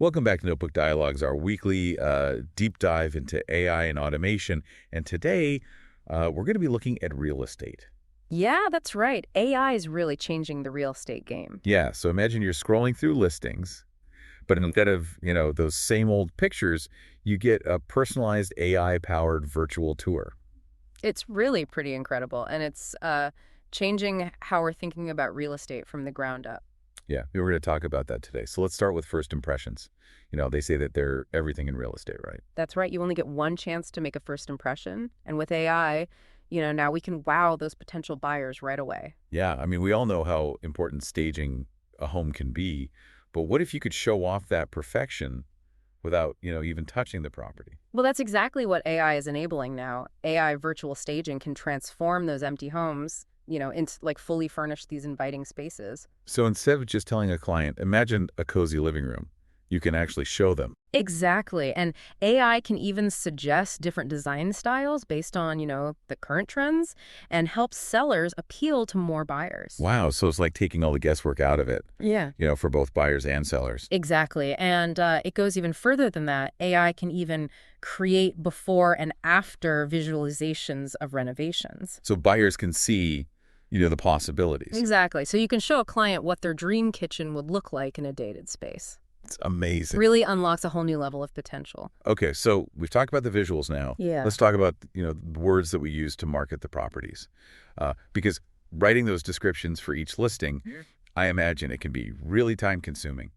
Welcome back to Notebook Dialogues, our weekly deep dive into AI and automation. And today, we're going to be looking at real estate. Yeah, that's right. AI is really changing the real estate game. Yeah, so imagine you're scrolling through listings, but instead of, those same old pictures, you get a personalized AI-powered virtual tour. It's really pretty incredible, and it's changing how we're thinking about real estate from the ground up. Yeah, we were going to talk about that today. So let's start with first impressions. They say that they're everything in real estate, right? That's right. You only get one chance to make a first impression, and with AI, now we can wow those potential buyers right away. Yeah, I mean, we all know how important staging a home can be, but what if you could show off that perfection without, even touching the property? Well, that's exactly what AI is enabling now. AI virtual staging can transform those empty homes, into like fully furnish these inviting spaces. So instead of just telling a client, imagine a cozy living room, you can actually show them. Exactly. And AI can even suggest different design styles based on, the current trends and help sellers appeal to more buyers. Wow, so it's like taking all the guesswork out of it, Yeah. for both buyers and sellers. Exactly. And it goes even further than that. AI can even create before and after visualizations of renovations. So buyers can see, the possibilities. Exactly. So you can show a client what their dream kitchen would look like in a dated space. It's amazing. Really unlocks a whole new level of potential. Okay, so we've talked about the visuals now. Yeah. Let's talk about, the words that we use to market the properties. Because writing those descriptions for each listing, I imagine it can be really time-consuming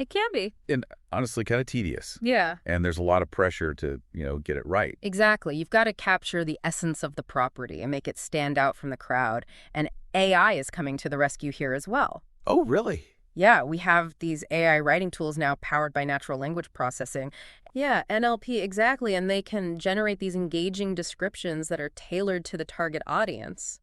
It can be. and honestly kind of tedious. Yeah. And there's a lot of pressure to, get it right. Exactly. You've got to capture the essence of the property and make it stand out from the crowd. And AI is coming to the rescue here as well. Oh, really? Yeah, we have these AI writing tools now powered by natural language processing. Yeah, NLP, exactly. And they can generate these engaging descriptions that are tailored to the target audience.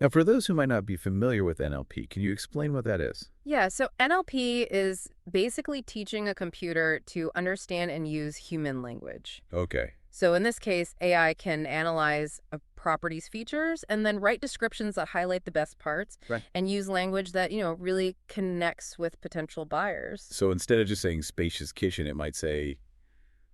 Now, for those who might not be familiar with NLP, can you explain what that is? Yeah, so NLP is basically teaching a computer to understand and use human language. Okay. So in this case, AI can analyze a property's features and then write descriptions that highlight the best parts Right. and use language that, really connects with potential buyers. So instead of just saying spacious kitchen, it might say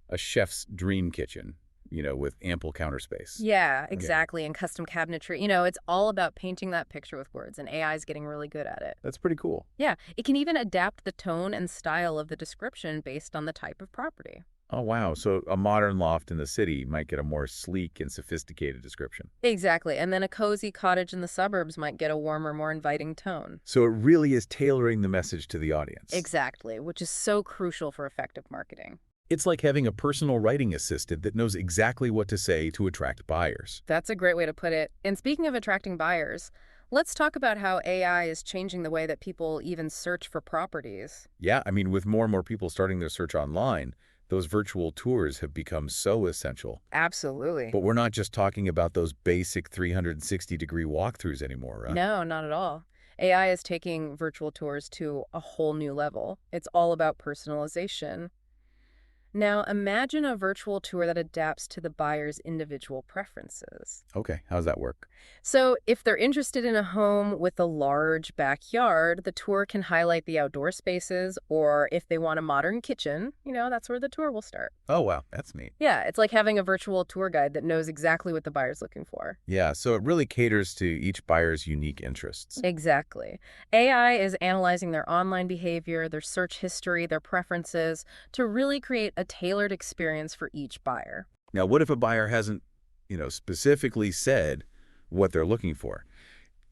a chef's dream kitchen, with ample counter space. Yeah, Okay. exactly. And custom cabinetry. It's all about painting that picture with words, and AI is getting really good at it. That's pretty cool. Yeah, it can even adapt the tone and style of the description based on the type of property. Oh, wow. So a modern loft in the city might get a more sleek and sophisticated description. Exactly. And then a cozy cottage in the suburbs might get a warmer, more inviting tone. So it really is tailoring the message to the audience. Exactly, which is so crucial for effective marketing. It's like having a personal writing assistant that knows exactly what to say to attract buyers. That's a great way to put it. And speaking of attracting buyers, let's talk about how AI is changing the way that people even search for properties. Yeah, I mean, with more and more people starting their search online, those virtual tours have become so essential. Absolutely. But we're not just talking about those basic 360-degree walkthroughs anymore, right? No, not at all. AI is taking virtual tours to a whole new level. It's all about personalization. Now, imagine a virtual tour that adapts to the buyer's individual preferences. Okay, how does that work? So, if they're interested in a home with a large backyard, the tour can highlight the outdoor spaces, or if they want a modern kitchen, that's where the tour will start. Oh, wow, that's neat. Yeah, it's like having a virtual tour guide that knows exactly what the buyer's looking for. Yeah, so it really caters to each buyer's unique interests. Exactly. AI is analyzing their online behavior, their search history, their preferences to really create a tailored experience for each buyer. Now, what if a buyer hasn't, specifically said what they're looking for?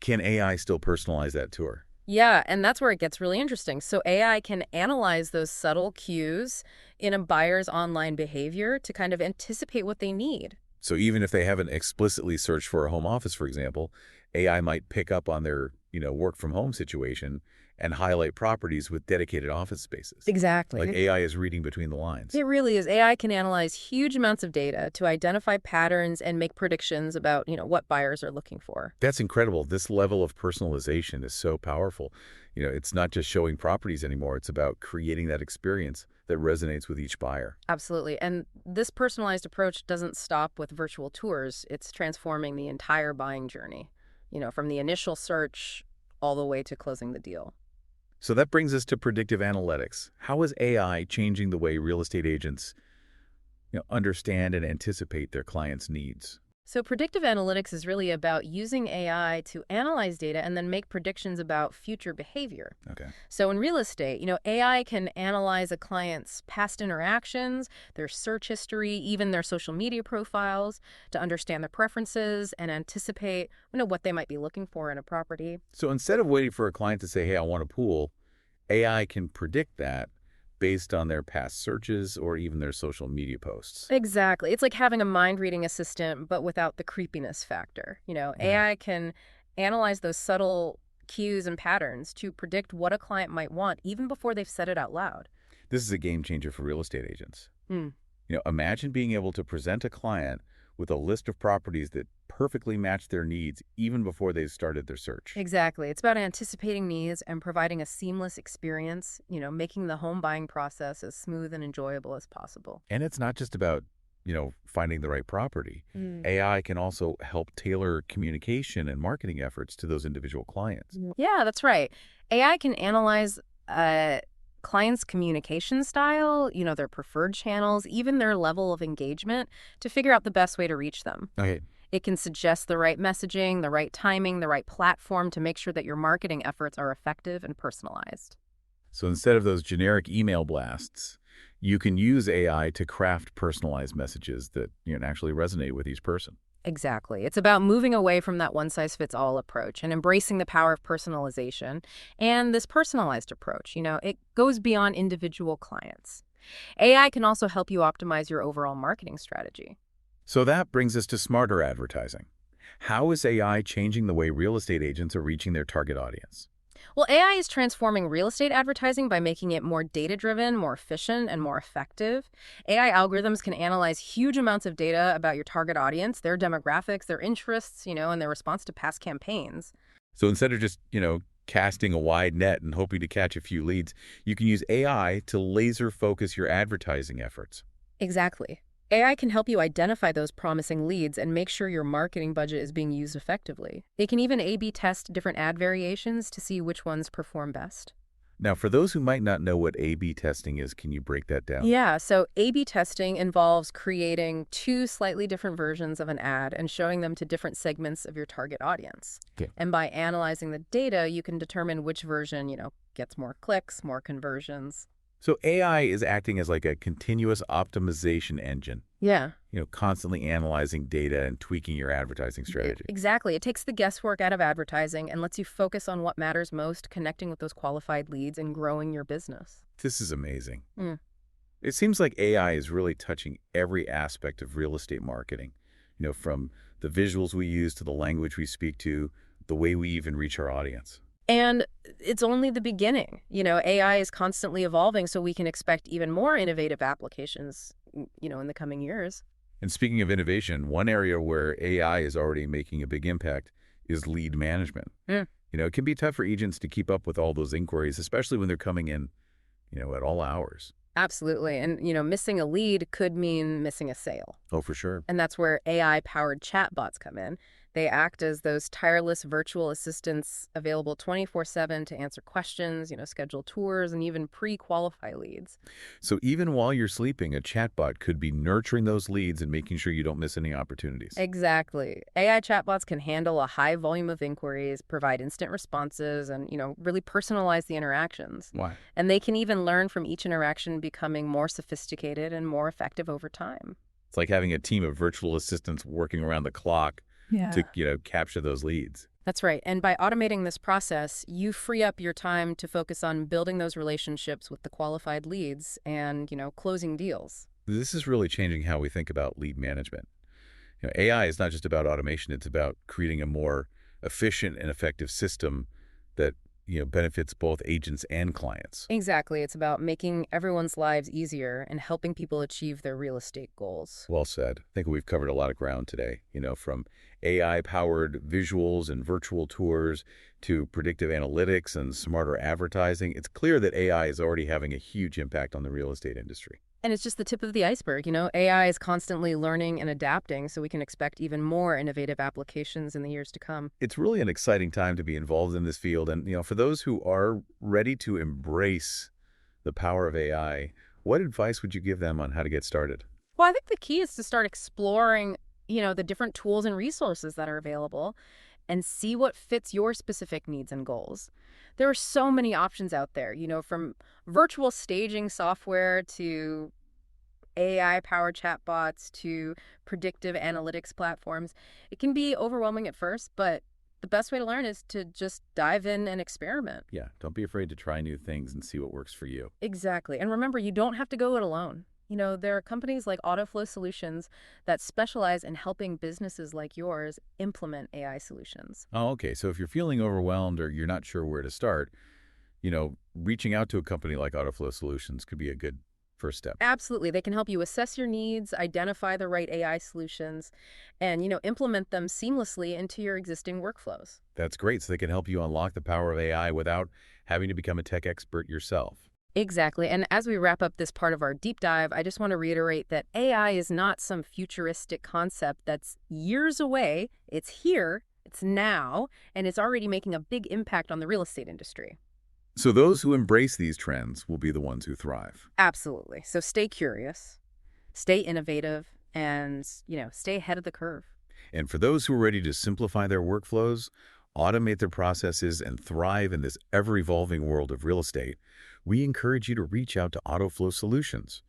Can AI still personalize that tour? Yeah, and that's where it gets really interesting. So AI can analyze those subtle cues in a buyer's online behavior to kind of anticipate what they need. So even if they haven't explicitly searched for a home office, for example, AI might pick up on their, work from home situation and highlight properties with dedicated office spaces. Exactly. Like AI is reading between the lines. It really is. AI can analyze huge amounts of data to identify patterns and make predictions about, what buyers are looking for. That's incredible. This level of personalization is so powerful. It's not just showing properties anymore. It's about creating that experience that resonates with each buyer. Absolutely. And this personalized approach doesn't stop with virtual tours. It's transforming the entire buying journey, from the initial search all the way to closing the deal. So that brings us to predictive analytics. How is AI changing the way real estate agents, understand and anticipate their clients' needs? So, predictive analytics is really about using AI to analyze data and then make predictions about future behavior. Okay. So, in real estate, AI can analyze a client's past interactions, their search history, even their social media profiles to understand their preferences and anticipate, what they might be looking for in a property. So instead of waiting for a client to say, hey, I want a pool, AI can predict that based on their past searches or even their social media posts. Exactly. It's like having a mind reading assistant, but without the creepiness factor. Right. AI can analyze those subtle cues and patterns to predict what a client might want even before they've said it out loud. This is a game changer for real estate agents. Hmm. Imagine being able to present a client with a list of properties that perfectly match their needs even before they've started their search. Exactly. It's about anticipating needs and providing a seamless experience, making the home buying process as smooth and enjoyable as possible. And it's not just about, finding the right property. Mm. AI can also help tailor communication and marketing efforts to those individual clients. Yeah, that's right. AI can analyze clients' communication style, their preferred channels, even their level of engagement to figure out the best way to reach them. Okay. It can suggest the right messaging, the right timing, the right platform to make sure that your marketing efforts are effective and personalized. So instead of those generic email blasts, you can use AI to craft personalized messages that actually resonate with each person. Exactly. It's about moving away from that one-size-fits-all approach and embracing the power of personalization and this personalized approach. It goes beyond individual clients. AI can also help you optimize your overall marketing strategy. So that brings us to smarter advertising. How is AI changing the way real estate agents are reaching their target audience? Well, AI is transforming real estate advertising by making it more data-driven, more efficient, and more effective. AI algorithms can analyze huge amounts of data about your target audience, their demographics, their interests, and their response to past campaigns. So instead of just, casting a wide net and hoping to catch a few leads, you can use AI to laser focus your advertising efforts. Exactly. AI can help you identify those promising leads and make sure your marketing budget is being used effectively. It can even A/B test different ad variations to see which ones perform best. Now, for those who might not know what A/B testing is, can you break that down? Yeah, so A/B testing involves creating two slightly different versions of an ad and showing them to different segments of your target audience. Okay. And by analyzing the data, you can determine which version, gets more clicks, more conversions. So AI is acting as like a continuous optimization engine, Yeah. constantly analyzing data and tweaking your advertising strategy. Exactly. It takes the guesswork out of advertising and lets you focus on what matters most, connecting with those qualified leads and growing your business. This is amazing. Mm. It seems like AI is really touching every aspect of real estate marketing, from the visuals we use to the language we speak to, the way we even reach our audience. And it's only the beginning. AI is constantly evolving, so we can expect even more innovative applications, in the coming years. And speaking of innovation, one area where AI is already making a big impact is lead management. Mm. It can be tough for agents to keep up with all those inquiries, especially when they're coming in, at all hours. Absolutely. And, missing a lead could mean missing a sale. Oh, for sure. And that's where AI-powered chatbots come in. They act as those tireless virtual assistants available 24/7 to answer questions, schedule tours, and even pre-qualify leads. So even while you're sleeping, a chatbot could be nurturing those leads and making sure you don't miss any opportunities. Exactly. AI chatbots can handle a high volume of inquiries, provide instant responses, and, really personalize the interactions. Why? And they can even learn from each interaction, becoming more sophisticated and more effective over time. It's like having a team of virtual assistants working around the clock Yeah. to, capture those leads. That's right. And by automating this process, you free up your time to focus on building those relationships with the qualified leads and, closing deals. This is really changing how we think about lead management. AI is not just about automation, it's about creating a more efficient and effective system that, benefits both agents and clients. Exactly. It's about making everyone's lives easier and helping people achieve their real estate goals. Well said. I think we've covered a lot of ground today, from AI-powered visuals and virtual tours to predictive analytics and smarter advertising, it's clear that AI is already having a huge impact on the real estate industry. And it's just the tip of the iceberg. AI is constantly learning and adapting, so we can expect even more innovative applications in the years to come. It's really an exciting time to be involved in this field. And, for those who are ready to embrace the power of AI, what advice would you give them on how to get started? Well, I think the key is to start exploring, the different tools and resources that are available and see what fits your specific needs and goals. There are so many options out there, from virtual staging software to AI-powered chatbots to predictive analytics platforms. It can be overwhelming at first, but the best way to learn is to just dive in and experiment. Yeah, don't be afraid to try new things and see what works for you. Exactly. And remember, you don't have to go it alone. There are companies like Autoflow Solutions that specialize in helping businesses like yours implement AI solutions. Oh, okay. So if you're feeling overwhelmed or you're not sure where to start, reaching out to a company like Autoflow Solutions could be a good first step. Absolutely. They can help you assess your needs, identify the right AI solutions, and, implement them seamlessly into your existing workflows. That's great. So they can help you unlock the power of AI without having to become a tech expert yourself. Exactly. And as we wrap up this part of our deep dive, I just want to reiterate that AI is not some futuristic concept that's years away. It's here, it's now, and it's already making a big impact on the real estate industry. So those who embrace these trends will be the ones who thrive. Absolutely. So stay curious, stay innovative, and, stay ahead of the curve. And for those who are ready to simplify their workflows, automate their processes, and thrive in this ever-evolving world of real estate, we encourage you to reach out to AutoFlow Solutions.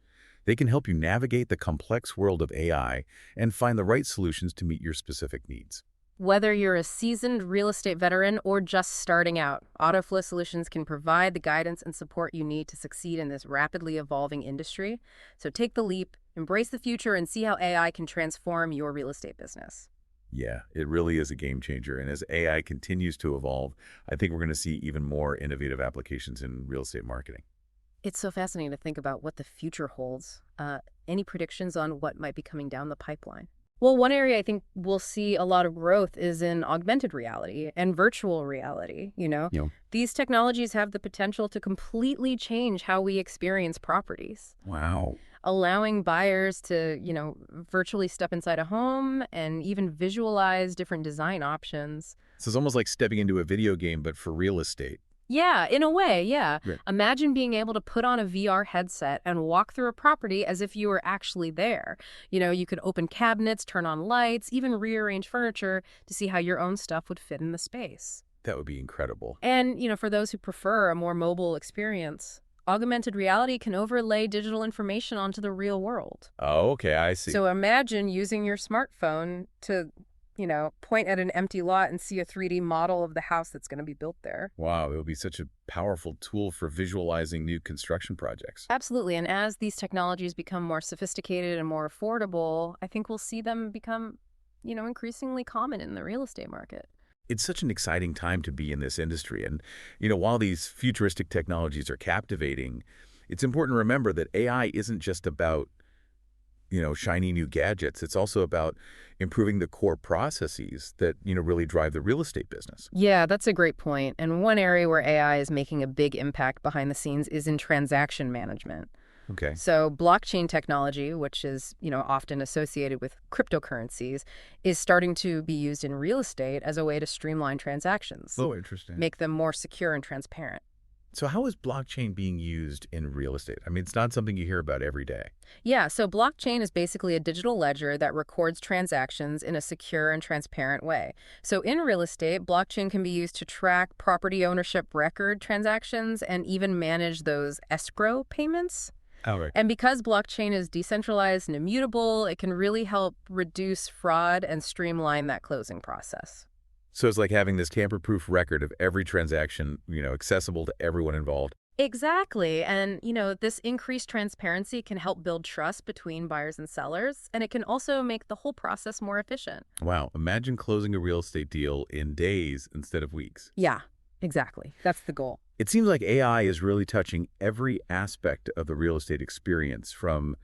They can help you navigate the complex world of AI and find the right solutions to meet your specific needs. Whether you're a seasoned real estate veteran or just starting out, Autoflow Solutions can provide the guidance and support you need to succeed in this rapidly evolving industry. So take the leap, embrace the future, and see how AI can transform your real estate business. Yeah, it really is a game changer. And as AI continues to evolve, I think we're going to see even more innovative applications in real estate marketing. It's so fascinating to think about what the future holds. Any predictions on what might be coming down the pipeline? Well, one area I think we'll see a lot of growth is in augmented reality and virtual reality. These technologies have the potential to completely change how we experience properties, Wow. allowing buyers to, virtually step inside a home and even visualize different design options. So it's almost like stepping into a video game, but for real estate. Yeah, in a way, yeah. Right. Imagine being able to put on a VR headset and walk through a property as if you were actually there. You could open cabinets, turn on lights, even rearrange furniture to see how your own stuff would fit in the space. That would be incredible. And, for those who prefer a more mobile experience, augmented reality can overlay digital information onto the real world. Oh, okay, I see. So imagine using your smartphone to, point at an empty lot and see a 3D model of the house that's going to be built there. Wow, it would be such a powerful tool for visualizing new construction projects. Absolutely. And as these technologies become more sophisticated and more affordable, I think we'll see them become, increasingly common in the real estate market. It's such an exciting time to be in this industry. And, while these futuristic technologies are captivating, it's important to remember that AI isn't just about shiny new gadgets. It's also about improving the core processes that, really drive the real estate business. Yeah, that's a great point. And one area where AI is making a big impact behind the scenes is in transaction management. Okay. So blockchain technology, which is, often associated with cryptocurrencies, is starting to be used in real estate as a way to streamline transactions, Oh, interesting. make them more secure and transparent. So how is blockchain being used in real estate? I mean, it's not something you hear about every day. Yeah, so blockchain is basically a digital ledger that records transactions in a secure and transparent way. So in real estate, blockchain can be used to track property ownership record transactions and even manage those escrow payments. Oh, right. And because blockchain is decentralized and immutable, it can really help reduce fraud and streamline that closing process. So it's like having this tamper-proof record of every transaction, accessible to everyone involved. Exactly. And, this increased transparency can help build trust between buyers and sellers, and it can also make the whole process more efficient. Wow, imagine closing a real estate deal in days instead of weeks. Yeah, exactly. That's the goal. It seems like AI is really touching every aspect of the real estate experience, from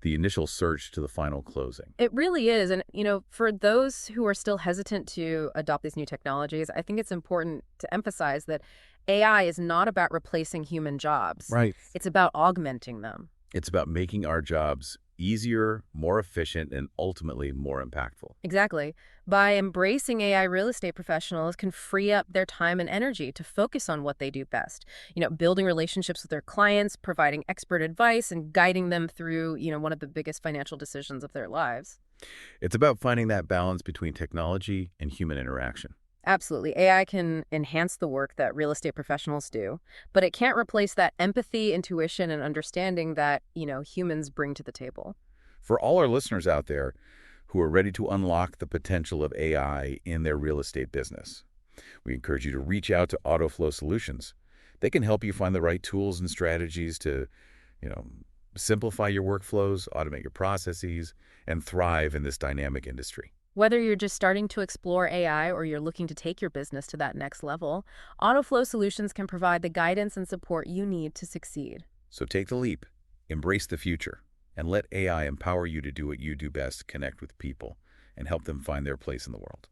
the initial search to the final closing. It really is. And, for those who are still hesitant to adopt these new technologies, I think it's important to emphasize that AI is not about replacing human jobs. Right. It's about augmenting them. It's about making our jobs easier, more efficient, and ultimately more impactful. Exactly. By embracing AI, real estate professionals can free up their time and energy to focus on what they do best. Building relationships with their clients, providing expert advice, and guiding them through, one of the biggest financial decisions of their lives. It's about finding that balance between technology and human interaction. Absolutely. AI can enhance the work that real estate professionals do, but it can't replace that empathy, intuition, and understanding that, humans bring to the table. For all our listeners out there who are ready to unlock the potential of AI in their real estate business, we encourage you to reach out to AutoFlow Solutions. They can help you find the right tools and strategies to, you know, simplify your workflows, automate your processes, and thrive in this dynamic industry. Whether you're just starting to explore AI or you're looking to take your business to that next level, AutoFlow Solutions can provide the guidance and support you need to succeed. So take the leap, embrace the future, and let AI empower you to do what you do best, connect with people, and help them find their place in the world.